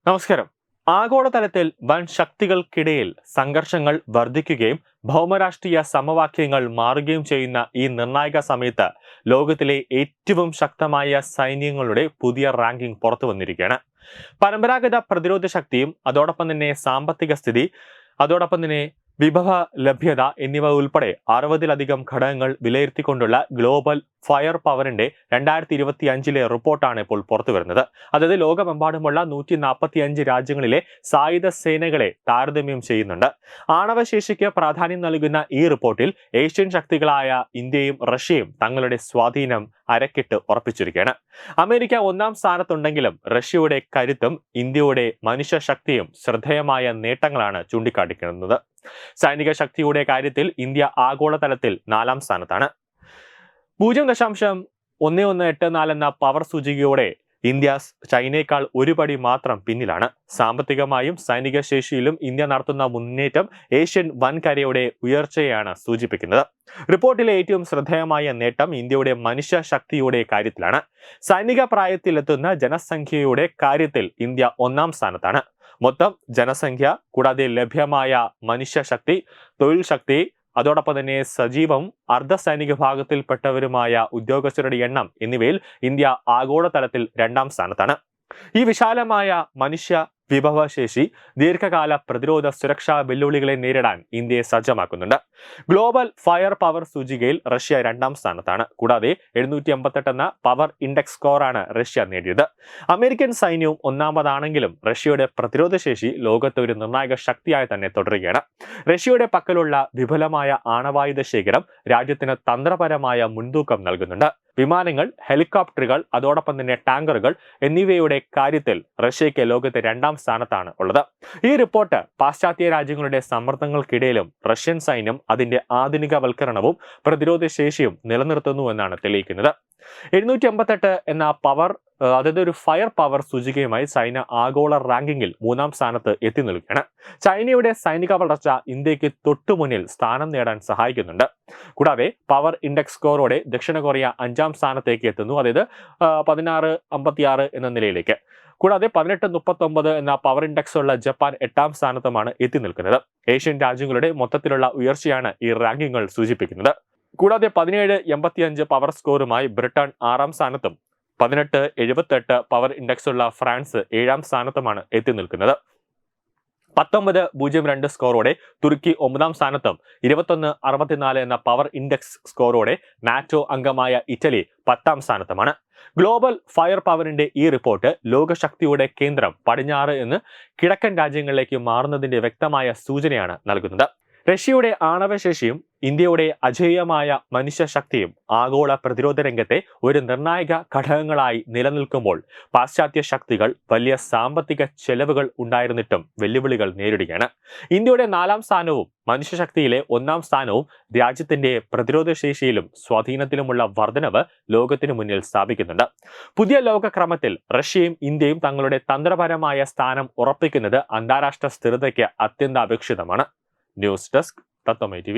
നമസ്കാരം. ആഗോളതലത്തിൽ വൻ ശക്തികൾക്കിടയിൽ സംഘർഷങ്ങൾ വർദ്ധിക്കുകയും ഭൗമരാഷ്ട്രീയ സമവാക്യങ്ങൾ മാറുകയും ചെയ്യുന്ന ഈ നിർണായക സമയത്ത് ലോകത്തിലെ ഏറ്റവും ശക്തമായ സൈന്യങ്ങളുടെ പുതിയ റാങ്കിംഗ് പുറത്തു വന്നിരിക്കുകയാണ്. പരമ്പരാഗത പ്രതിരോധ ശക്തിയും അതോടൊപ്പം തന്നെ സാമ്പത്തിക സ്ഥിതി, അതോടൊപ്പം തന്നെ വിഭവ ലഭ്യത എന്നിവ ഉൾപ്പെടെ 60-ലധികം ഘടകങ്ങൾ വിലയിരുത്തിക്കൊണ്ടുള്ള ഗ്ലോബൽ ഫയർ പവറിന്റെ 2025 റിപ്പോർട്ടാണ് ഇപ്പോൾ പുറത്തു വരുന്നത്. അതായത് ലോകമെമ്പാടുമുള്ള 145 രാജ്യങ്ങളിലെ സായുധ സേനകളെ താരതമ്യം ചെയ്യുന്നുണ്ട്. ആണവശേഷിക്ക് പ്രാധാന്യം നൽകുന്ന ഈ റിപ്പോർട്ടിൽ ഏഷ്യൻ ശക്തികളായ ഇന്ത്യയും റഷ്യയും തങ്ങളുടെ സ്വാധീനം അരക്കിട്ട് ഉറപ്പിച്ചിരിക്കുകയാണ്. അമേരിക്ക ഒന്നാം സ്ഥാനത്തുണ്ടെങ്കിലും റഷ്യയുടെ കരുത്തും ഇന്ത്യയുടെ മനുഷ്യശക്തിയും ശ്രദ്ധേയമായ നേട്ടങ്ങളാണ് ചൂണ്ടിക്കാട്ടിക്കുന്നത്. സൈനിക ശക്തിയുടെ കാര്യത്തിൽ ഇന്ത്യ ആഗോളതലത്തിൽ 4-ാം സ്ഥാനത്താണ്. 0.1184 എന്ന പവർ സൂചികയോടെ ഇന്ത്യ ചൈനയേക്കാൾ ഒരു പടി മാത്രം പിന്നിലാണ്. സാമ്പത്തികമായും സൈനിക ശേഷിയിലും ഇന്ത്യ നടത്തുന്ന മുന്നേറ്റം ഏഷ്യൻ വൻകരയുടെ ഉയർച്ചയെയാണ് സൂചിപ്പിക്കുന്നത്. റിപ്പോർട്ടിലെ ഏറ്റവും ശ്രദ്ധേയമായ നേട്ടം ഇന്ത്യയുടെ മനുഷ്യ ശക്തിയുടെ കാര്യത്തിലാണ്. സൈനിക പ്രായത്തിലെത്തുന്ന ജനസംഖ്യയുടെ കാര്യത്തിൽ ഇന്ത്യ 1-ാം സ്ഥാനത്താണ്. മൊത്തം ജനസംഖ്യ, കൂടാതെ ലഭ്യമായ മനുഷ്യശക്തി, തൊഴിൽ ശക്തി, അതോടൊപ്പം തന്നെ സജീവം അർദ്ധസൈനിക വിഭാഗത്തിൽപ്പെട്ടവരുമായ ഉദ്യോഗസ്ഥരുടെ എണ്ണം എന്നിവയിൽ ഇന്ത്യ ആഗോളതലത്തിൽ 2-ാം സ്ഥാനത്താണ്. ഈ വിശാലമായ മനുഷ്യ വിഭവശേഷി ദീർഘകാല പ്രതിരോധ സുരക്ഷാ വെല്ലുവിളികളെ നേരിടാൻ ഇന്ത്യയെ സജ്ജമാക്കുന്നുണ്ട്. ഗ്ലോബൽ ഫയർ പവർ സൂചികയിൽ റഷ്യ 2-ാം സ്ഥാനത്താണ്. കൂടാതെ 758 എന്ന പവർ ഇൻഡെക്സ് സ്കോറാണ് റഷ്യ നേടിയത്. അമേരിക്കൻ സൈന്യവും 1-ാമതാണെങ്കിലും റഷ്യയുടെ പ്രതിരോധ ശേഷി ലോകത്ത് ഒരു നിർണായക ശക്തിയായി തന്നെ തുടരുകയാണ്. റഷ്യയുടെ പക്കലുള്ള വിപുലമായ ആണവായുധ ശേഖരം രാജ്യത്തിന് തന്ത്രപരമായ മുൻതൂക്കം നൽകുന്നുണ്ട്. വിമാനങ്ങൾ, ഹെലികോപ്റ്ററുകൾ, അതോടൊപ്പം തന്നെ ടാങ്കറുകൾ എന്നിവയുടെ കാര്യത്തിൽ റഷ്യയ്ക്ക് ലോകത്തെ 2-ാം സ്ഥാനത്താണ് ഉള്ളത്. ഈ റിപ്പോർട്ട് പാശ്ചാത്യ രാജ്യങ്ങളുടെ സമ്മർദ്ദങ്ങൾക്കിടയിലും റഷ്യൻ സൈന്യം അതിന്റെ ആധുനികവൽക്കരണവും പ്രതിരോധ ശേഷിയും നിലനിർത്തുന്നുവെന്നാണ് തെളിയിക്കുന്നത്. 758 എന്ന അതായത് ഒരു ഫയർ പവർ സൂചികയുമായി ചൈന ആഗോള റാങ്കിങ്ങിൽ 3-ാം സ്ഥാനത്ത് എത്തി നിൽക്കുകയാണ്. ചൈനയുടെ സൈനിക വളർച്ച ഇന്ത്യക്ക് തൊട്ടുമുന്നിൽ സ്ഥാനം നേടാൻ സഹായിക്കുന്നുണ്ട്. കൂടാതെ പവർ ഇൻഡെക്സ് സ്കോറോടെ ദക്ഷിണ കൊറിയ 5-ാം സ്ഥാനത്തേക്ക് എത്തുന്നു, അതായത് 1656 എന്ന നിലയിലേക്ക്. കൂടാതെ 1839 എന്ന പവർ ഇൻഡെക്സ് ഉള്ള ജപ്പാൻ 8-ാം സ്ഥാനത്തുമാണ് എത്തി നിൽക്കുന്നത്. ഏഷ്യൻ രാജ്യങ്ങളുടെ മൊത്തത്തിലുള്ള ഉയർച്ചയാണ് ഈ റാങ്കിങ്ങുകൾ സൂചിപ്പിക്കുന്നത്. കൂടാതെ 1785 പവർ സ്കോറുമായി ബ്രിട്ടൻ 6-ാം സ്ഥാനത്തും 1878 പവർ ഇൻഡെക്സ് ഉള്ള ഫ്രാൻസ് 7-ാം സ്ഥാനത്തുമാണ് എത്തി നിൽക്കുന്നത്. 1902 സ്കോറോടെ തുർക്കി 9-ാം സ്ഥാനത്തും 2164 എന്ന പവർ ഇൻഡെക്സ് സ്കോറോടെ നാറ്റോ അംഗമായ ഇറ്റലി 10-ാം സ്ഥാനത്തുമാണ്. ഗ്ലോബൽ ഫയർ പവറിന്റെ ഈ റിപ്പോർട്ട് ലോകശക്തിയുടെ കേന്ദ്രം പടിഞ്ഞാറ് എന്ന് കിഴക്കൻ രാജ്യങ്ങളിലേക്ക് മാറുന്നതിന്റെ വ്യക്തമായ സൂചനയാണ് നൽകുന്നത്. റഷ്യയുടെ ആണവശേഷിയും ഇന്ത്യയുടെ അജേയമായ മനുഷ്യശക്തിയും ആഗോള പ്രതിരോധ രംഗത്തെ ഒരു നിർണായക ഘടകങ്ങളായി നിലനിൽക്കുമ്പോൾ പാശ്ചാത്യ ശക്തികൾ വലിയ സാമ്പത്തിക ചെലവുകൾ ഉണ്ടായിരുന്നിട്ടും വെല്ലുവിളികൾ നേരിടുകയാണ്. ഇന്ത്യയുടെ 4-ാം സ്ഥാനവും മനുഷ്യശക്തിയിലെ 1-ാം സ്ഥാനവും രാജ്യത്തിന്റെ പ്രതിരോധ ശേഷിയിലും സ്വാധീനത്തിലുമുള്ള വർധനവ് ലോകത്തിനു മുന്നിൽ സ്ഥാപിക്കുന്നുണ്ട്. പുതിയ ലോകക്രമത്തിൽ റഷ്യയും ഇന്ത്യയും തങ്ങളുടെ തന്ത്രപരമായ സ്ഥാനം ഉറപ്പിക്കുന്നത് അന്താരാഷ്ട്ര സ്ഥിരതയ്ക്ക് അത്യന്താപേക്ഷിതമാണ്. ന്യൂസ് ഡെസ്ക് തത്വമൈ TV.